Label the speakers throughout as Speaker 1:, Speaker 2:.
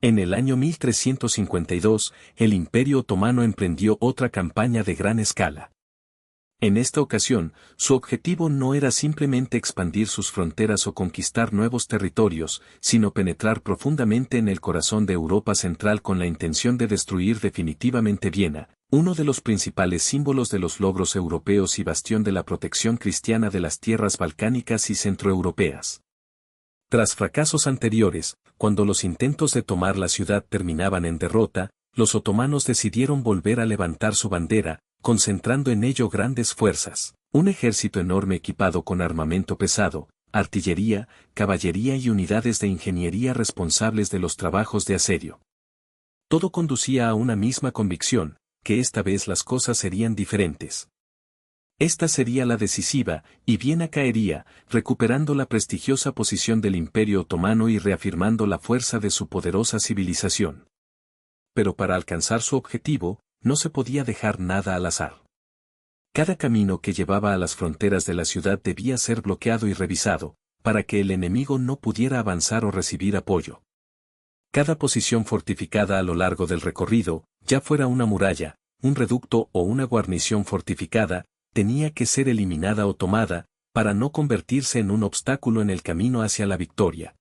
Speaker 1: En el año 1352, el Imperio Otomano emprendió otra campaña de gran escala. En esta ocasión, su objetivo no era simplemente expandir sus fronteras o conquistar nuevos territorios, sino penetrar profundamente en el corazón de Europa Central con la intención de destruir definitivamente Viena, uno de los principales símbolos de los logros europeos y bastión de la protección cristiana de las tierras balcánicas y centroeuropeas. Tras fracasos anteriores, cuando los intentos de tomar la ciudad terminaban en derrota, los otomanos decidieron volver a levantar su bandera, concentrando en ello grandes fuerzas, un ejército enorme equipado con armamento pesado, artillería, caballería y unidades de ingeniería responsables de los trabajos de asedio. Todo conducía a una misma convicción, que esta vez las cosas serían diferentes. Esta sería la decisiva, y Viena caería, recuperando la prestigiosa posición del Imperio Otomano y reafirmando la fuerza de su poderosa civilización. Pero para alcanzar su objetivo, no se podía dejar nada al azar. Cada camino que llevaba a las fronteras de la ciudad debía ser bloqueado y revisado, para que el enemigo no pudiera avanzar o recibir apoyo. Cada posición fortificada a lo largo del recorrido, ya fuera una muralla, un reducto o una guarnición fortificada, tenía que ser eliminada o tomada, para no convertirse en un obstáculo en el camino hacia la victoria.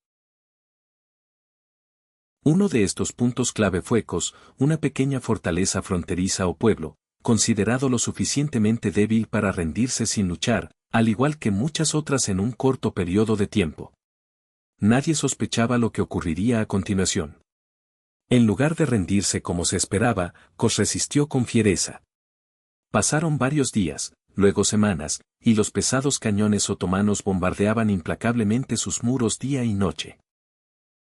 Speaker 1: Uno de estos puntos clave fue Kos, una pequeña fortaleza fronteriza o pueblo, considerado lo suficientemente débil para rendirse sin luchar, al igual que muchas otras en un corto periodo de tiempo. Nadie sospechaba lo que ocurriría a continuación. En lugar de rendirse como se esperaba, Kos resistió con fiereza. Pasaron varios días, luego semanas, y los pesados cañones otomanos bombardeaban implacablemente sus muros día y noche.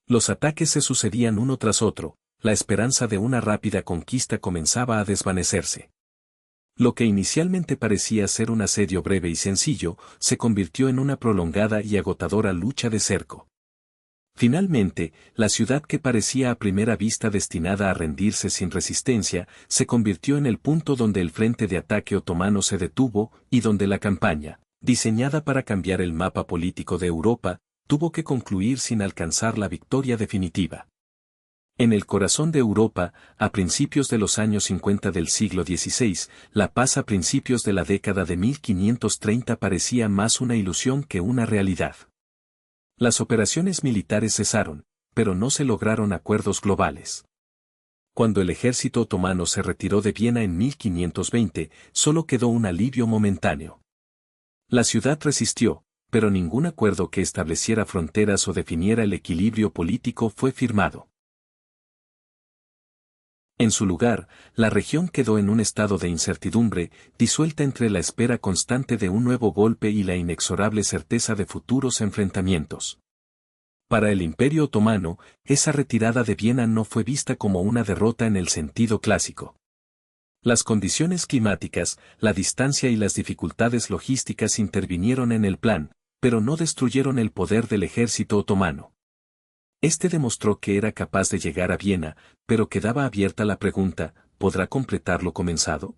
Speaker 1: Los ataques se sucedían uno tras otro, la esperanza de una rápida conquista comenzaba a desvanecerse. Lo que inicialmente parecía ser un asedio breve y sencillo, se convirtió en una prolongada y agotadora lucha de cerco. Finalmente, la ciudad que parecía a primera vista destinada a rendirse sin resistencia, se convirtió en el punto donde el frente de ataque otomano se detuvo y donde la campaña, diseñada para cambiar el mapa político de Europa, tuvo que concluir sin alcanzar la victoria definitiva. En el corazón de Europa, a principios de los años 50 del siglo XVI, la paz a principios de la década de 1530 parecía más una ilusión que una realidad. Las operaciones militares cesaron, pero no se lograron acuerdos globales. Cuando el ejército otomano se retiró de Viena en 1520, solo quedó un alivio momentáneo. La ciudad resistió, pero ningún acuerdo que estableciera fronteras o definiera el equilibrio político fue firmado. En su lugar, la región quedó en un estado de incertidumbre, disuelta entre la espera constante de un nuevo golpe y la inexorable certeza de futuros enfrentamientos. Para el Imperio Otomano, esa retirada de Viena no fue vista como una derrota en el sentido clásico. Las condiciones climáticas, la distancia y las dificultades logísticas intervinieron en el plan, pero no destruyeron el poder del ejército otomano. Este demostró que era capaz de llegar a Viena, pero quedaba abierta la pregunta, ¿podrá completar lo comenzado?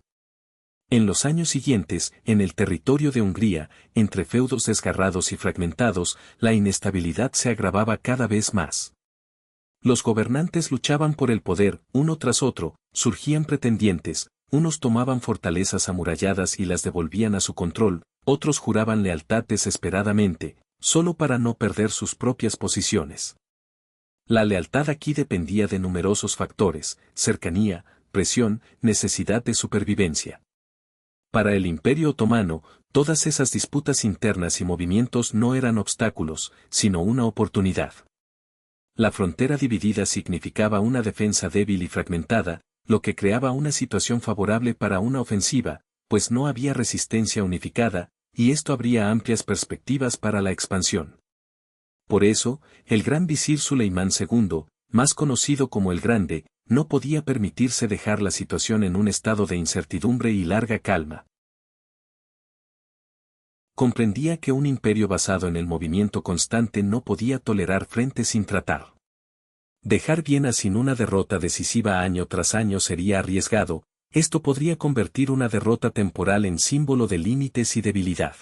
Speaker 1: En los años siguientes, en el territorio de Hungría, entre feudos desgarrados y fragmentados, la inestabilidad se agravaba cada vez más. Los gobernantes luchaban por el poder, uno tras otro, surgían pretendientes, unos tomaban fortalezas amuralladas y las devolvían a su control, otros juraban lealtad desesperadamente, solo para no perder sus propias posiciones. La lealtad aquí dependía de numerosos factores: cercanía, presión, necesidad de supervivencia. Para el Imperio Otomano, todas esas disputas internas y movimientos no eran obstáculos, sino una oportunidad. La frontera dividida significaba una defensa débil y fragmentada, lo que creaba una situación favorable para una ofensiva, pues no había resistencia unificada, y esto abría amplias perspectivas para la expansión. Por eso, el gran visir Suleimán II, más conocido como el Grande, no podía permitirse dejar la situación en un estado de incertidumbre y larga calma. Comprendía que un imperio basado en el movimiento constante no podía tolerar frentes sin tratar. Dejar Viena sin una derrota decisiva año tras año sería arriesgado, esto podría convertir una derrota temporal en símbolo de límites y debilidad.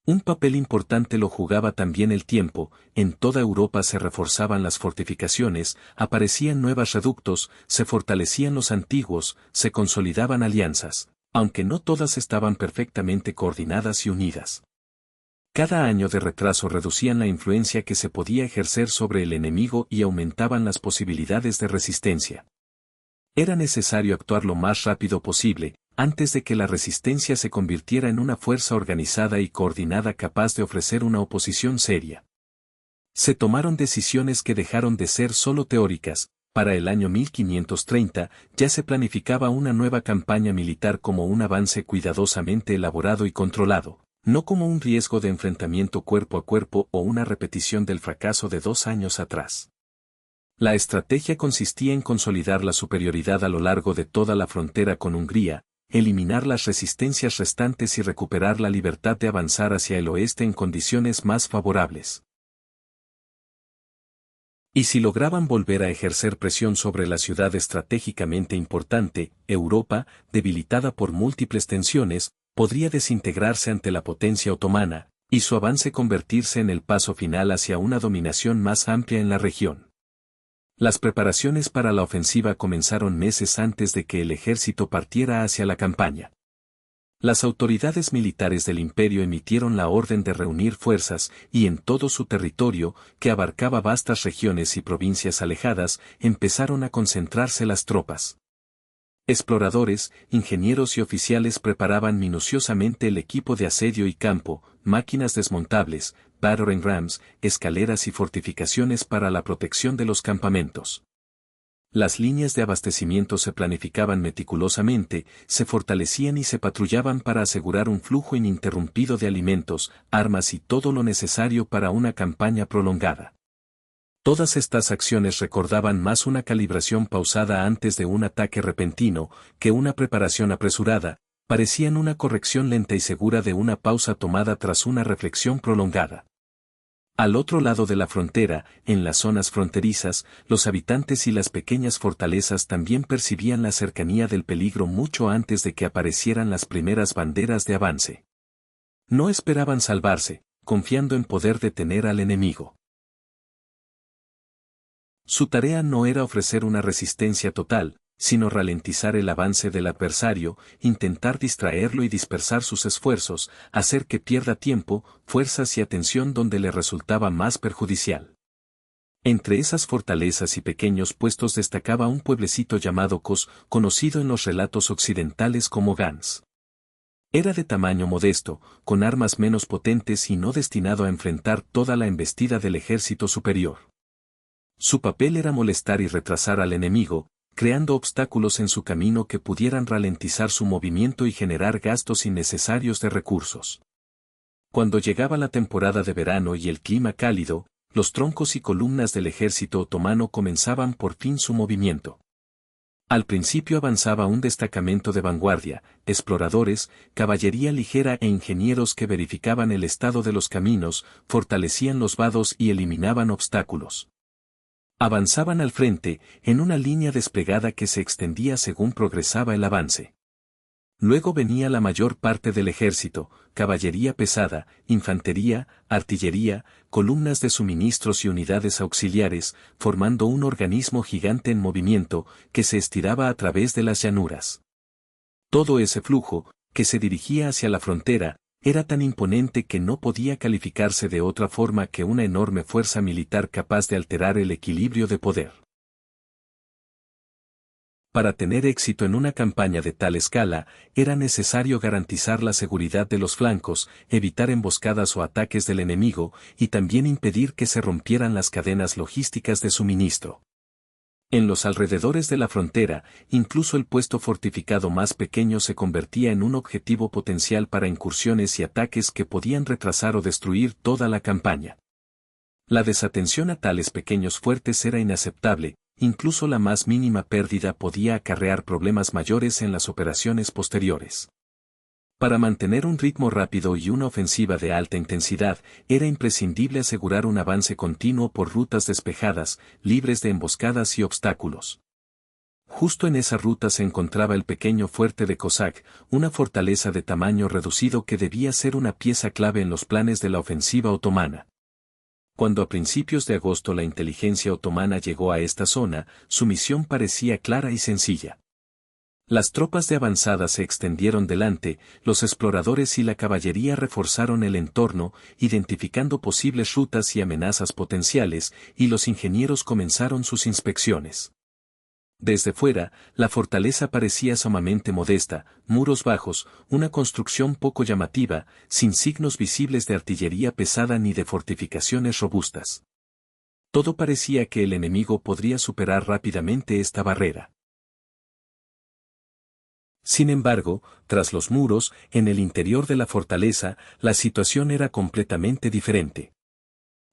Speaker 1: Un papel importante lo jugaba también el tiempo, en toda Europa se reforzaban las fortificaciones, aparecían nuevos reductos, se fortalecían los antiguos, se consolidaban alianzas, aunque no todas estaban perfectamente coordinadas y unidas. Cada año de retraso reducían la influencia que se podía ejercer sobre el enemigo y aumentaban las posibilidades de resistencia. Era necesario actuar lo más rápido posible, antes de que la resistencia se convirtiera en una fuerza organizada y coordinada capaz de ofrecer una oposición seria. Se tomaron decisiones que dejaron de ser solo teóricas. Para el año 1530 ya se planificaba una nueva campaña militar como un avance cuidadosamente elaborado y controlado, no como un riesgo de enfrentamiento cuerpo a cuerpo o una repetición del fracaso de 2 años atrás. La estrategia consistía en consolidar la superioridad a lo largo de toda la frontera con Hungría, eliminar las resistencias restantes y recuperar la libertad de avanzar hacia el oeste en condiciones más favorables. Y si lograban volver a ejercer presión sobre la ciudad estratégicamente importante, Europa, debilitada por múltiples tensiones, podría desintegrarse ante la potencia otomana, y su avance convertirse en el paso final hacia una dominación más amplia en la región. Las preparaciones para la ofensiva comenzaron meses antes de que el ejército partiera hacia la campaña. Las autoridades militares del imperio emitieron la orden de reunir fuerzas y en todo su territorio, que abarcaba vastas regiones y provincias alejadas, empezaron a concentrarse las tropas. Exploradores, ingenieros y oficiales preparaban minuciosamente el equipo de asedio y campo, máquinas desmontables, battering rams, escaleras y fortificaciones para la protección de los campamentos. Las líneas de abastecimiento se planificaban meticulosamente, se fortalecían y se patrullaban para asegurar un flujo ininterrumpido de alimentos, armas y todo lo necesario para una campaña prolongada. Todas estas acciones recordaban más una calibración pausada antes de un ataque repentino, que una preparación apresurada, parecían una corrección lenta y segura de una pausa tomada tras una reflexión prolongada. Al otro lado de la frontera, en las zonas fronterizas, los habitantes y las pequeñas fortalezas también percibían la cercanía del peligro mucho antes de que aparecieran las primeras banderas de avance. No esperaban salvarse, confiando en poder detener al enemigo. Su tarea no era ofrecer una resistencia total, sino ralentizar el avance del adversario, intentar distraerlo y dispersar sus esfuerzos, hacer que pierda tiempo, fuerzas y atención donde le resultaba más perjudicial. Entre esas fortalezas y pequeños puestos destacaba un pueblecito llamado Kos, conocido en los relatos occidentales como Gans. Era de tamaño modesto, con armas menos potentes y no destinado a enfrentar toda la embestida del ejército superior. Su papel era molestar y retrasar al enemigo, creando obstáculos en su camino que pudieran ralentizar su movimiento y generar gastos innecesarios de recursos. Cuando llegaba la temporada de verano y el clima cálido, los troncos y columnas del ejército otomano comenzaban por fin su movimiento. Al principio avanzaba un destacamento de vanguardia, exploradores, caballería ligera e ingenieros que verificaban el estado de los caminos, fortalecían los vados y eliminaban obstáculos. Avanzaban al frente, en una línea desplegada que se extendía según progresaba el avance. Luego venía la mayor parte del ejército, caballería pesada, infantería, artillería, columnas de suministros y unidades auxiliares, formando un organismo gigante en movimiento, que se estiraba a través de las llanuras. Todo ese flujo, que se dirigía hacia la frontera, era tan imponente que no podía calificarse de otra forma que una enorme fuerza militar capaz de alterar el equilibrio de poder. Para tener éxito en una campaña de tal escala, era necesario garantizar la seguridad de los flancos, evitar emboscadas o ataques del enemigo, y también impedir que se rompieran las cadenas logísticas de suministro. En los alrededores de la frontera, incluso el puesto fortificado más pequeño se convertía en un objetivo potencial para incursiones y ataques que podían retrasar o destruir toda la campaña. La desatención a tales pequeños fuertes era inaceptable, incluso la más mínima pérdida podía acarrear problemas mayores en las operaciones posteriores. Para mantener un ritmo rápido y una ofensiva de alta intensidad, era imprescindible asegurar un avance continuo por rutas despejadas, libres de emboscadas y obstáculos. Justo en esa ruta se encontraba el pequeño fuerte de Cossack, una fortaleza de tamaño reducido que debía ser una pieza clave en los planes de la ofensiva otomana. Cuando a principios de agosto la inteligencia otomana llegó a esta zona, su misión parecía clara y sencilla. Las tropas de avanzada se extendieron delante, los exploradores y la caballería reforzaron el entorno, identificando posibles rutas y amenazas potenciales, y los ingenieros comenzaron sus inspecciones. Desde fuera, la fortaleza parecía sumamente modesta, muros bajos, una construcción poco llamativa, sin signos visibles de artillería pesada ni de fortificaciones robustas. Todo parecía que el enemigo podría superar rápidamente esta barrera. Sin embargo, tras los muros, en el interior de la fortaleza, la situación era completamente diferente.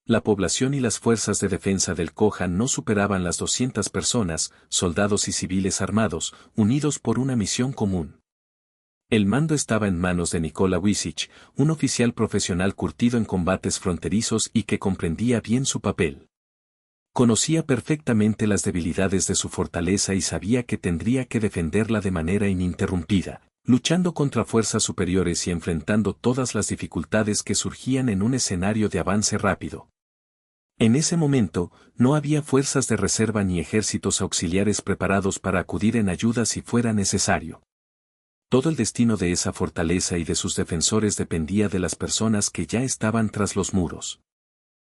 Speaker 1: La población y las fuerzas de defensa del Kohan no superaban las 200 personas, soldados y civiles armados, unidos por una misión común. El mando estaba en manos de Nikola Wisich, un oficial profesional curtido en combates fronterizos y que comprendía bien su papel. Conocía perfectamente las debilidades de su fortaleza y sabía que tendría que defenderla de manera ininterrumpida, luchando contra fuerzas superiores y enfrentando todas las dificultades que surgían en un escenario de avance rápido. En ese momento, no había fuerzas de reserva ni ejércitos auxiliares preparados para acudir en ayuda si fuera necesario. Todo el destino de esa fortaleza y de sus defensores dependía de las personas que ya estaban tras los muros.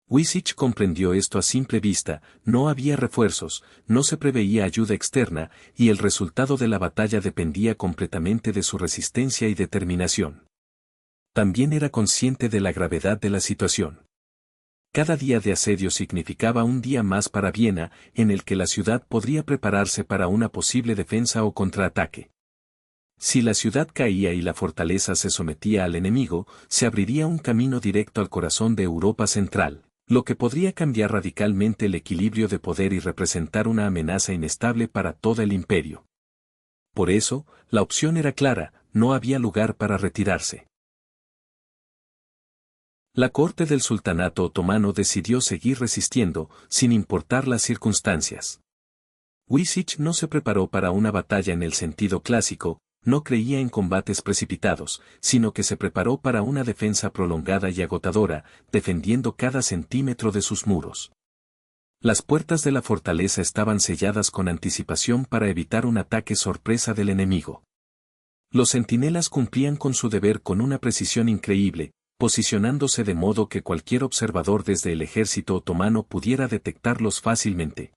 Speaker 1: Wisich comprendió esto a simple vista, no había refuerzos, no se preveía ayuda externa, y el resultado de la batalla dependía completamente de su resistencia y determinación. También era consciente de la gravedad de la situación. Cada día de asedio significaba un día más para Viena, en el que la ciudad podría prepararse para una posible defensa o contraataque. Si la ciudad caía y la fortaleza se sometía al enemigo, se abriría un camino directo al corazón de Europa Central, lo que podría cambiar radicalmente el equilibrio de poder y representar una amenaza inestable para todo el imperio. Por eso, la opción era clara, no había lugar para retirarse. La corte del sultanato otomano decidió seguir resistiendo, sin importar las circunstancias. Wisich no se preparó para una batalla en el sentido clásico, no creía en combates precipitados, sino que se preparó para una defensa prolongada y agotadora, defendiendo cada centímetro de sus muros. Las puertas de la fortaleza estaban selladas con anticipación para evitar un ataque sorpresa del enemigo. Los centinelas cumplían con su deber con una precisión increíble, posicionándose de modo que cualquier observador desde el ejército otomano pudiera detectarlos fácilmente.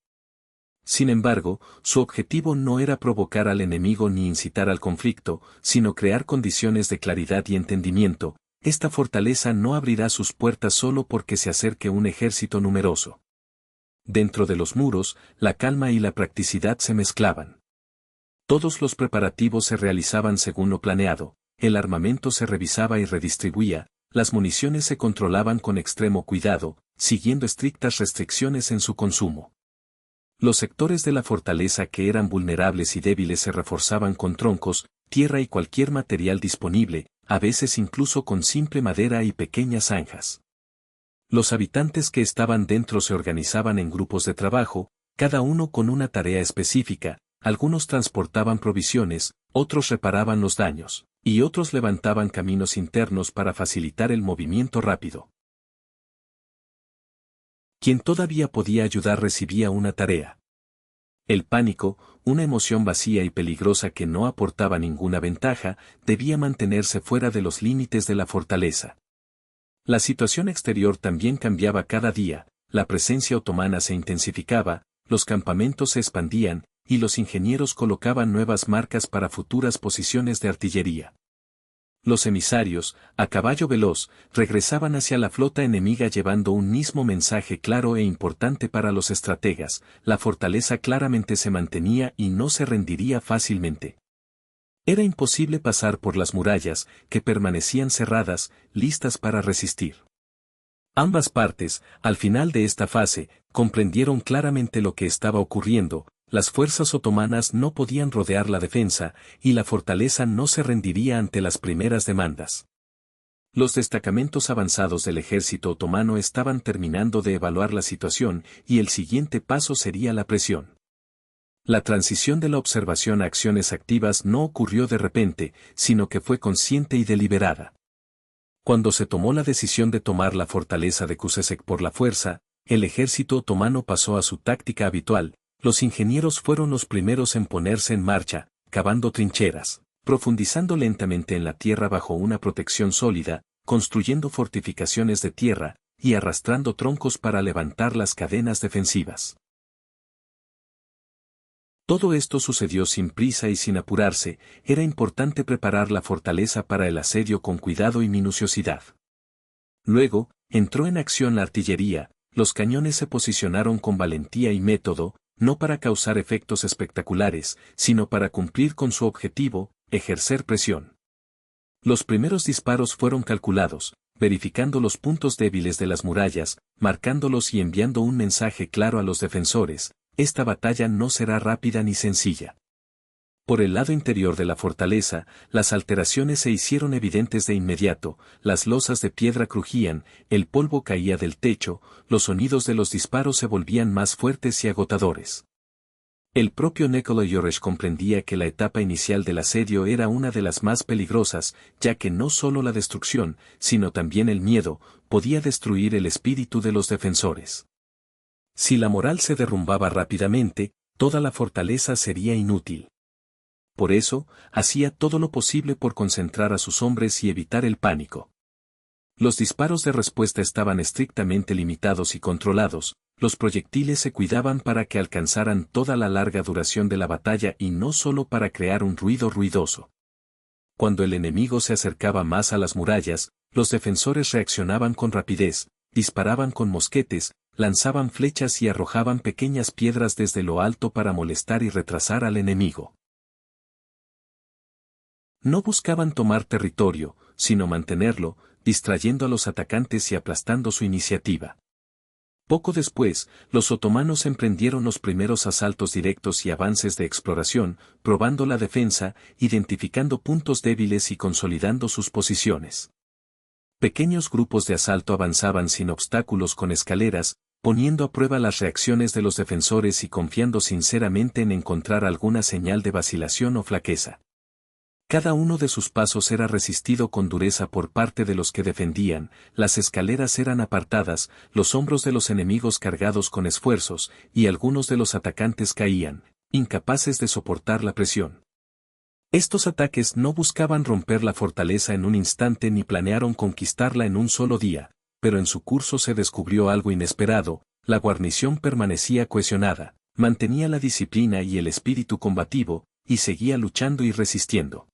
Speaker 1: Sin embargo, su objetivo no era provocar al enemigo ni incitar al conflicto, sino crear condiciones de claridad y entendimiento. Esta fortaleza no abrirá sus puertas solo porque se acerque un ejército numeroso. Dentro de los muros, la calma y la practicidad se mezclaban. Todos los preparativos se realizaban según lo planeado, el armamento se revisaba y redistribuía, las municiones se controlaban con extremo cuidado, siguiendo estrictas restricciones en su consumo. Los sectores de la fortaleza que eran vulnerables y débiles se reforzaban con troncos, tierra y cualquier material disponible, a veces incluso con simple madera y pequeñas zanjas. Los habitantes que estaban dentro se organizaban en grupos de trabajo, cada uno con una tarea específica, algunos transportaban provisiones, otros reparaban los daños, y otros levantaban caminos internos para facilitar el movimiento rápido. Quien todavía podía ayudar recibía una tarea. El pánico, una emoción vacía y peligrosa que no aportaba ninguna ventaja, debía mantenerse fuera de los límites de la fortaleza. La situación exterior también cambiaba cada día, la presencia otomana se intensificaba, los campamentos se expandían, y los ingenieros colocaban nuevas marcas para futuras posiciones de artillería. Los emisarios, a caballo veloz, regresaban hacia la flota enemiga llevando un mismo mensaje claro e importante para los estrategas: la fortaleza claramente se mantenía y no se rendiría fácilmente. Era imposible pasar por las murallas, que permanecían cerradas, listas para resistir. Ambas partes, al final de esta fase, comprendieron claramente lo que estaba ocurriendo. Las fuerzas otomanas no podían rodear la defensa, y la fortaleza no se rendiría ante las primeras demandas. Los destacamentos avanzados del ejército otomano estaban terminando de evaluar la situación, y el siguiente paso sería la presión. La transición de la observación a acciones activas no ocurrió de repente, sino que fue consciente y deliberada. Cuando se tomó la decisión de tomar la fortaleza de Kuşesek por la fuerza, el ejército otomano pasó a su táctica habitual. Los ingenieros fueron los primeros en ponerse en marcha, cavando trincheras, profundizando lentamente en la tierra bajo una protección sólida, construyendo fortificaciones de tierra, y arrastrando troncos para levantar las cadenas defensivas. Todo esto sucedió sin prisa y sin apurarse. Era importante preparar la fortaleza para el asedio con cuidado y minuciosidad. Luego, entró en acción la artillería. Los cañones se posicionaron con valentía y método, no para causar efectos espectaculares, sino para cumplir con su objetivo, ejercer presión. Los primeros disparos fueron calculados, verificando los puntos débiles de las murallas, marcándolos y enviando un mensaje claro a los defensores: esta batalla no será rápida ni sencilla. Por el lado interior de la fortaleza, las alteraciones se hicieron evidentes de inmediato. Las losas de piedra crujían, el polvo caía del techo, los sonidos de los disparos se volvían más fuertes y agotadores. El propio Nikolai Yorish comprendía que la etapa inicial del asedio era una de las más peligrosas, ya que no solo la destrucción, sino también el miedo, podía destruir el espíritu de los defensores. Si la moral se derrumbaba rápidamente, toda la fortaleza sería inútil. Por eso, hacía todo lo posible por concentrar a sus hombres y evitar el pánico. Los disparos de respuesta estaban estrictamente limitados y controlados. Los proyectiles se cuidaban para que alcanzaran toda la larga duración de la batalla y no solo para crear un ruido ruidoso. Cuando el enemigo se acercaba más a las murallas, los defensores reaccionaban con rapidez, disparaban con mosquetes, lanzaban flechas y arrojaban pequeñas piedras desde lo alto para molestar y retrasar al enemigo. No buscaban tomar territorio, sino mantenerlo, distrayendo a los atacantes y aplastando su iniciativa. Poco después, los otomanos emprendieron los primeros asaltos directos y avances de exploración, probando la defensa, identificando puntos débiles y consolidando sus posiciones. Pequeños grupos de asalto avanzaban sin obstáculos con escaleras, poniendo a prueba las reacciones de los defensores y confiando sinceramente en encontrar alguna señal de vacilación o flaqueza. Cada uno de sus pasos era resistido con dureza por parte de los que defendían. Las escaleras eran apartadas, los hombros de los enemigos cargados con esfuerzos, y algunos de los atacantes caían, incapaces de soportar la presión. Estos ataques no buscaban romper la fortaleza en un instante ni planearon conquistarla en un solo día, pero en su curso se descubrió algo inesperado. La guarnición permanecía cohesionada, mantenía la disciplina y el espíritu combativo, y seguía luchando y resistiendo.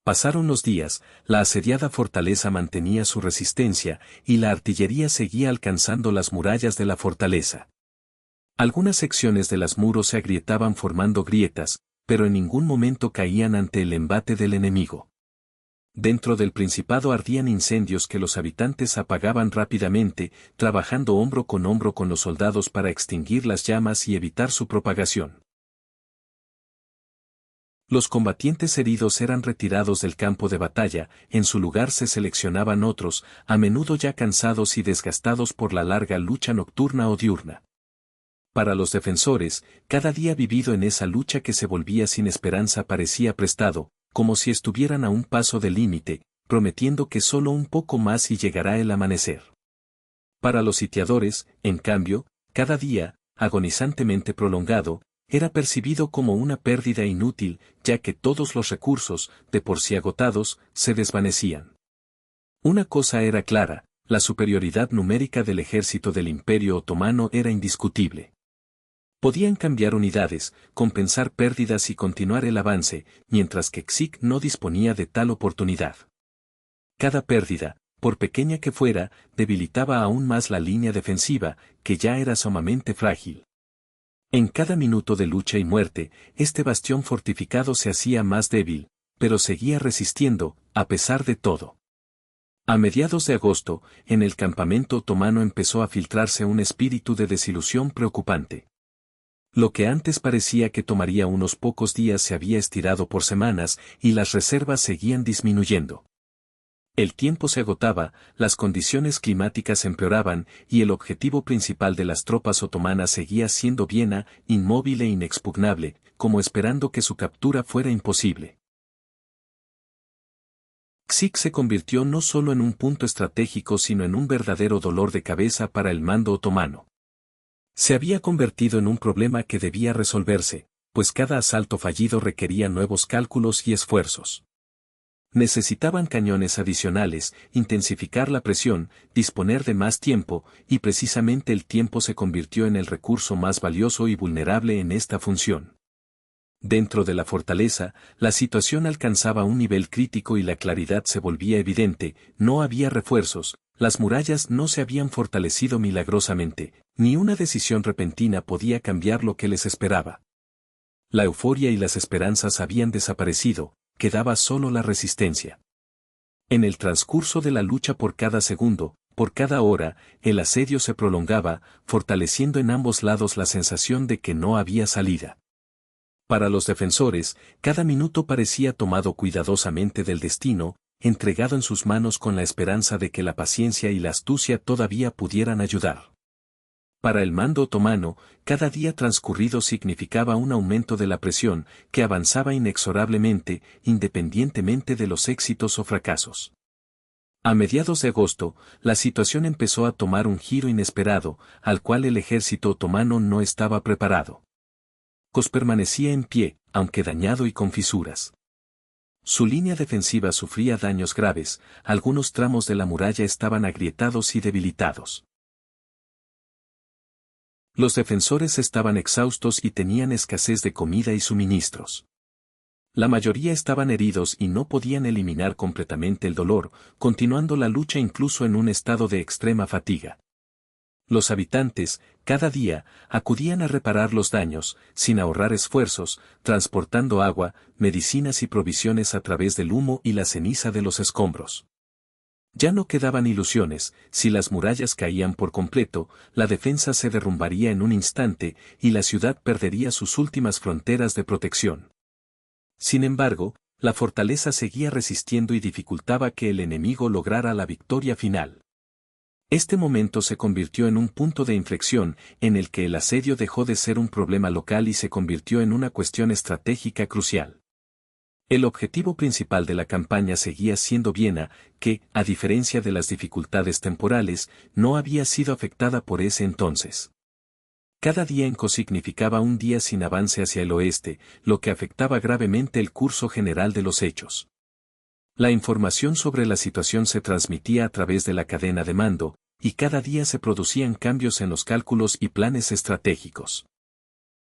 Speaker 1: Pasaron los días, la asediada fortaleza mantenía su resistencia, y la artillería seguía alcanzando las murallas de la fortaleza. Algunas secciones de los muros se agrietaban formando grietas, pero en ningún momento caían ante el embate del enemigo. Dentro del principado ardían incendios que los habitantes apagaban rápidamente, trabajando hombro con los soldados para extinguir las llamas y evitar su propagación. Los combatientes heridos eran retirados del campo de batalla, en su lugar se seleccionaban otros, a menudo ya cansados y desgastados por la larga lucha nocturna o diurna. Para los defensores, cada día vivido en esa lucha que se volvía sin esperanza parecía prestado, como si estuvieran a un paso del límite, prometiendo que solo un poco más y llegará el amanecer. Para los sitiadores, en cambio, cada día, agonizantemente prolongado, era percibido como una pérdida inútil, ya que todos los recursos, de por sí agotados, se desvanecían. Una cosa era clara: la superioridad numérica del ejército del Imperio Otomano era indiscutible. Podían cambiar unidades, compensar pérdidas y continuar el avance, mientras que Ksik no disponía de tal oportunidad. Cada pérdida, por pequeña que fuera, debilitaba aún más la línea defensiva, que ya era sumamente frágil. En cada minuto de lucha y muerte, este bastión fortificado se hacía más débil, pero seguía resistiendo, a pesar de todo. A mediados de agosto, en el campamento otomano empezó a filtrarse un espíritu de desilusión preocupante. Lo que antes parecía que tomaría unos pocos días se había estirado por semanas, y las reservas seguían disminuyendo. El tiempo se agotaba, las condiciones climáticas empeoraban y el objetivo principal de las tropas otomanas seguía siendo Viena, inmóvil e inexpugnable, como esperando que su captura fuera imposible. Křik se convirtió no solo en un punto estratégico sino en un verdadero dolor de cabeza para el mando otomano. Se había convertido en un problema que debía resolverse, pues cada asalto fallido requería nuevos cálculos y esfuerzos. Necesitaban cañones adicionales, intensificar la presión, disponer de más tiempo, y precisamente el tiempo se convirtió en el recurso más valioso y vulnerable en esta función. Dentro de la fortaleza, la situación alcanzaba un nivel crítico y la claridad se volvía evidente, no había refuerzos, las murallas no se habían fortalecido milagrosamente, ni una decisión repentina podía cambiar lo que les esperaba. La euforia y las esperanzas habían desaparecido, quedaba solo la resistencia. En el transcurso de la lucha por cada segundo, por cada hora, el asedio se prolongaba, fortaleciendo en ambos lados la sensación de que no había salida. Para los defensores, cada minuto parecía tomado cuidadosamente del destino, entregado en sus manos con la esperanza de que la paciencia y la astucia todavía pudieran ayudar. Para el mando otomano, cada día transcurrido significaba un aumento de la presión, que avanzaba inexorablemente, independientemente de los éxitos o fracasos. A mediados de agosto, la situación empezó a tomar un giro inesperado, al cual el ejército otomano no estaba preparado. Kos permanecía en pie, aunque dañado y con fisuras. Su línea defensiva sufría daños graves, algunos tramos de la muralla estaban agrietados y debilitados. Los defensores estaban exhaustos y tenían escasez de comida y suministros. La mayoría estaban heridos y no podían eliminar completamente el dolor, continuando la lucha incluso en un estado de extrema fatiga. Los habitantes, cada día, acudían a reparar los daños, sin ahorrar esfuerzos, transportando agua, medicinas y provisiones a través del humo y la ceniza de los escombros. Ya no quedaban ilusiones, si las murallas caían por completo, la defensa se derrumbaría en un instante y la ciudad perdería sus últimas fronteras de protección. Sin embargo, la fortaleza seguía resistiendo y dificultaba que el enemigo lograra la victoria final. Este momento se convirtió en un punto de inflexión, en el que el asedio dejó de ser un problema local y se convirtió en una cuestión estratégica crucial. El objetivo principal de la campaña seguía siendo Viena, que, a diferencia de las dificultades temporales, no había sido afectada por ese entonces. Cada día en Kos significaba un día sin avance hacia el oeste, lo que afectaba gravemente el curso general de los hechos. La información sobre la situación se transmitía a través de la cadena de mando, y cada día se producían cambios en los cálculos y planes estratégicos.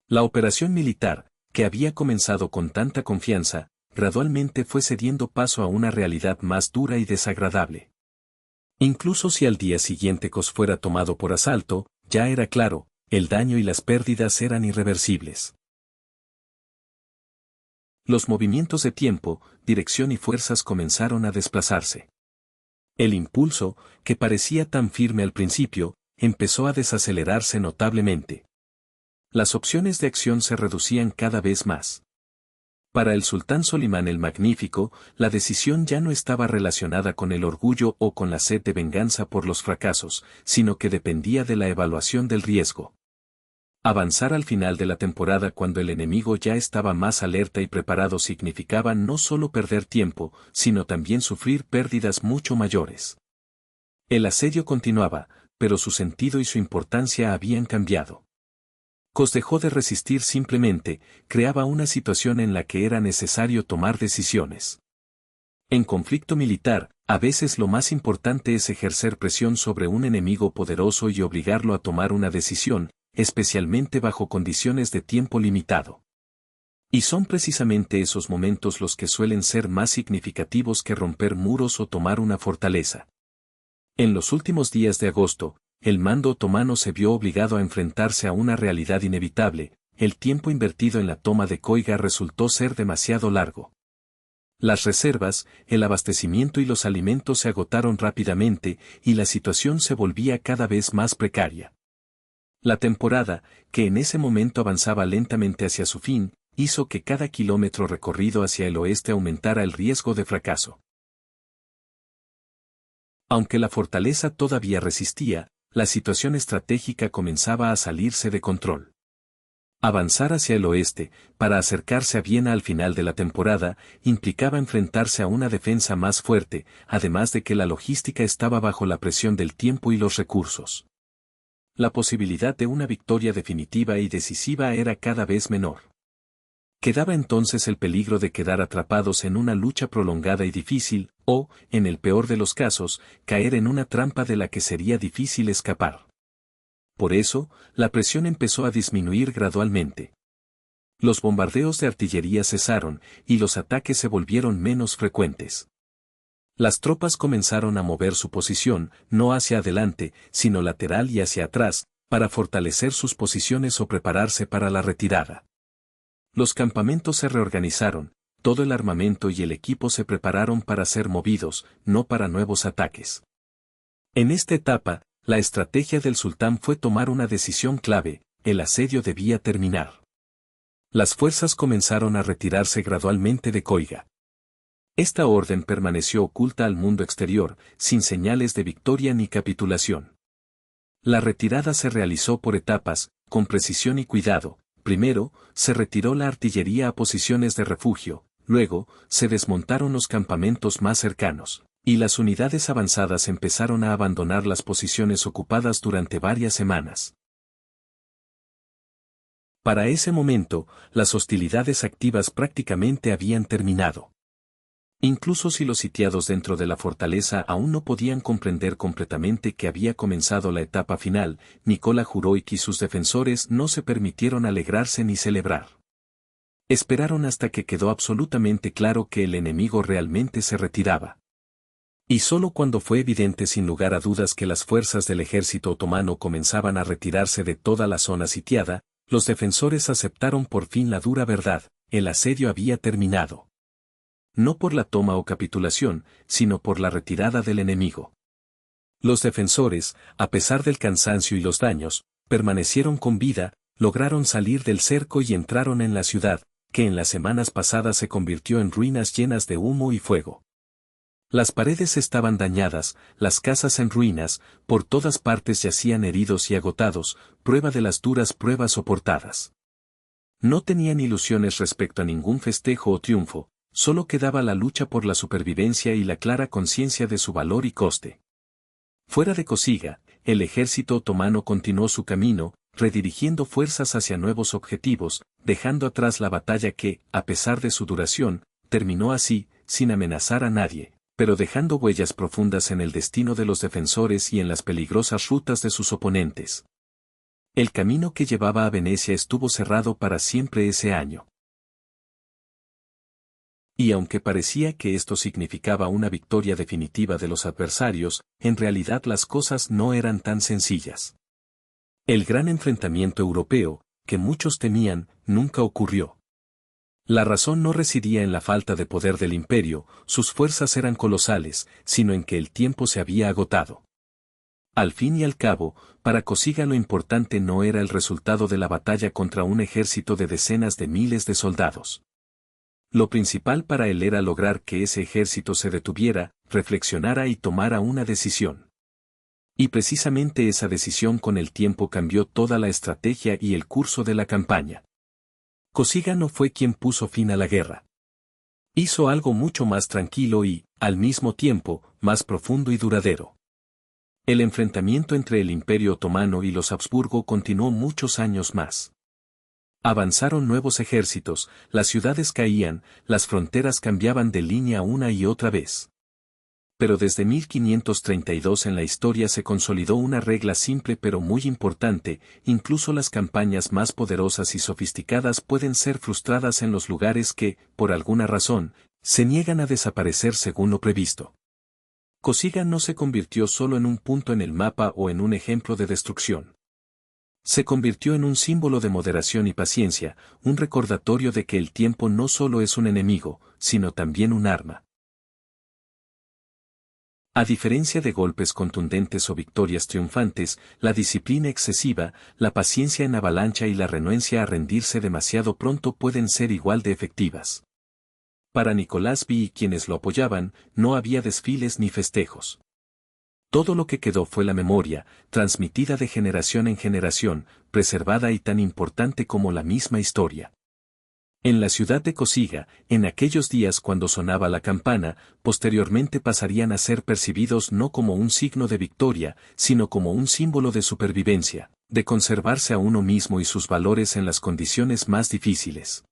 Speaker 1: La operación militar, que había comenzado con tanta confianza, gradualmente fue cediendo paso a una realidad más dura y desagradable. Incluso si al día siguiente Kos fuera tomado por asalto, ya era claro, el daño y las pérdidas eran irreversibles. Los movimientos de tiempo, dirección y fuerzas comenzaron a desplazarse. El impulso, que parecía tan firme al principio, empezó a desacelerarse notablemente. Las opciones de acción se reducían cada vez más. Para el sultán Solimán el Magnífico, la decisión ya no estaba relacionada con el orgullo o con la sed de venganza por los fracasos, sino que dependía de la evaluación del riesgo. Avanzar al final de la temporada cuando el enemigo ya estaba más alerta y preparado significaba no solo perder tiempo, sino también sufrir pérdidas mucho mayores. El asedio continuaba, pero su sentido y su importancia habían cambiado. Kos dejó de resistir simplemente, creaba una situación en la que era necesario tomar decisiones. En conflicto militar, a veces lo más importante es ejercer presión sobre un enemigo poderoso y obligarlo a tomar una decisión, especialmente bajo condiciones de tiempo limitado. Y son precisamente esos momentos los que suelen ser más significativos que romper muros o tomar una fortaleza. En los últimos días de agosto, el mando otomano se vio obligado a enfrentarse a una realidad inevitable, el tiempo invertido en la toma de Koiga resultó ser demasiado largo. Las reservas, el abastecimiento y los alimentos se agotaron rápidamente, y la situación se volvía cada vez más precaria. La temporada, que en ese momento avanzaba lentamente hacia su fin, hizo que cada kilómetro recorrido hacia el oeste aumentara el riesgo de fracaso. Aunque la fortaleza todavía resistía, la situación estratégica comenzaba a salirse de control. Avanzar hacia el oeste, para acercarse a Viena al final de la temporada, implicaba enfrentarse a una defensa más fuerte, además de que la logística estaba bajo la presión del tiempo y los recursos. La posibilidad de una victoria definitiva y decisiva era cada vez menor. Quedaba entonces el peligro de quedar atrapados en una lucha prolongada y difícil, o, en el peor de los casos, caer en una trampa de la que sería difícil escapar. Por eso, la presión empezó a disminuir gradualmente. Los bombardeos de artillería cesaron, y los ataques se volvieron menos frecuentes. Las tropas comenzaron a mover su posición, no hacia adelante, sino lateral y hacia atrás, para fortalecer sus posiciones o prepararse para la retirada. Los campamentos se reorganizaron, todo el armamento y el equipo se prepararon para ser movidos, no para nuevos ataques. En esta etapa, la estrategia del sultán fue tomar una decisión clave: el asedio debía terminar. Las fuerzas comenzaron a retirarse gradualmente de Coiga. Esta orden permaneció oculta al mundo exterior, sin señales de victoria ni capitulación. La retirada se realizó por etapas, con precisión y cuidado. Primero, se retiró la artillería a posiciones de refugio, luego, se desmontaron los campamentos más cercanos, y las unidades avanzadas empezaron a abandonar las posiciones ocupadas durante varias semanas. Para ese momento, las hostilidades activas prácticamente habían terminado. Incluso si los sitiados dentro de la fortaleza aún no podían comprender completamente que había comenzado la etapa final, Nicola Juroik y sus defensores no se permitieron alegrarse ni celebrar. Esperaron hasta que quedó absolutamente claro que el enemigo realmente se retiraba. Y solo cuando fue evidente sin lugar a dudas que las fuerzas del ejército otomano comenzaban a retirarse de toda la zona sitiada, los defensores aceptaron por fin la dura verdad: el asedio había terminado. No por la toma o capitulación, sino por la retirada del enemigo. Los defensores, a pesar del cansancio y los daños, permanecieron con vida, lograron salir del cerco y entraron en la ciudad, que en las semanas pasadas se convirtió en ruinas llenas de humo y fuego. Las paredes estaban dañadas, las casas en ruinas, por todas partes yacían heridos y agotados, prueba de las duras pruebas soportadas. No tenían ilusiones respecto a ningún festejo o triunfo. Solo quedaba la lucha por la supervivencia y la clara conciencia de su valor y coste. Fuera de Cosiga, el ejército otomano continuó su camino, redirigiendo fuerzas hacia nuevos objetivos, dejando atrás la batalla que, a pesar de su duración, terminó así, sin amenazar a nadie, pero dejando huellas profundas en el destino de los defensores y en las peligrosas rutas de sus oponentes. El camino que llevaba a Venecia estuvo cerrado para siempre ese año. Y aunque parecía que esto significaba una victoria definitiva de los adversarios, en realidad las cosas no eran tan sencillas. El gran enfrentamiento europeo, que muchos temían, nunca ocurrió. La razón no residía en la falta de poder del imperio, sus fuerzas eran colosales, sino en que el tiempo se había agotado. Al fin y al cabo, para Cosiga lo importante no era el resultado de la batalla contra un ejército de decenas de miles de soldados. Lo principal para él era lograr que ese ejército se detuviera, reflexionara y tomara una decisión. Y precisamente esa decisión con el tiempo cambió toda la estrategia y el curso de la campaña. Cosiga no fue quien puso fin a la guerra. Hizo algo mucho más tranquilo y, al mismo tiempo, más profundo y duradero. El enfrentamiento entre el Imperio Otomano y los Habsburgo continuó muchos años más. Avanzaron nuevos ejércitos, las ciudades caían, las fronteras cambiaban de línea una y otra vez. Pero desde 1532 en la historia se consolidó una regla simple pero muy importante: incluso las campañas más poderosas y sofisticadas pueden ser frustradas en los lugares que, por alguna razón, se niegan a desaparecer según lo previsto. Cosiga no se convirtió solo en un punto en el mapa o en un ejemplo de destrucción. Se convirtió en un símbolo de moderación y paciencia, un recordatorio de que el tiempo no solo es un enemigo, sino también un arma. A diferencia de golpes contundentes o victorias triunfantes, la disciplina excesiva, la paciencia en avalancha y la renuencia a rendirse demasiado pronto pueden ser igual de efectivas. Para Nicolás V y quienes lo apoyaban, no había desfiles ni festejos. Todo lo que quedó fue la memoria, transmitida de generación en generación, preservada y tan importante como la misma historia. En la ciudad de Cosiga, en aquellos días cuando sonaba la campana, posteriormente pasarían a ser percibidos no como un signo de victoria, sino como un símbolo de supervivencia, de conservarse a uno mismo y sus valores en las condiciones más difíciles.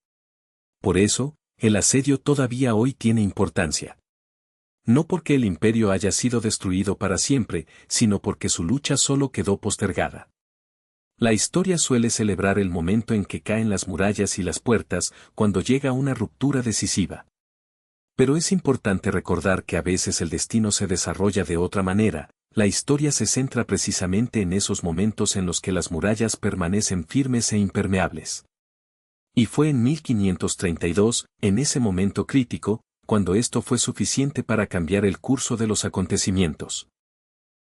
Speaker 1: Por eso, el asedio todavía hoy tiene importancia. No porque el imperio haya sido destruido para siempre, sino porque su lucha solo quedó postergada. La historia suele celebrar el momento en que caen las murallas y las puertas, cuando llega una ruptura decisiva. Pero es importante recordar que a veces el destino se desarrolla de otra manera, la historia se centra precisamente en esos momentos en los que las murallas permanecen firmes e impermeables. Y fue en 1532, en ese momento crítico, cuando esto fue suficiente para cambiar el curso de los acontecimientos.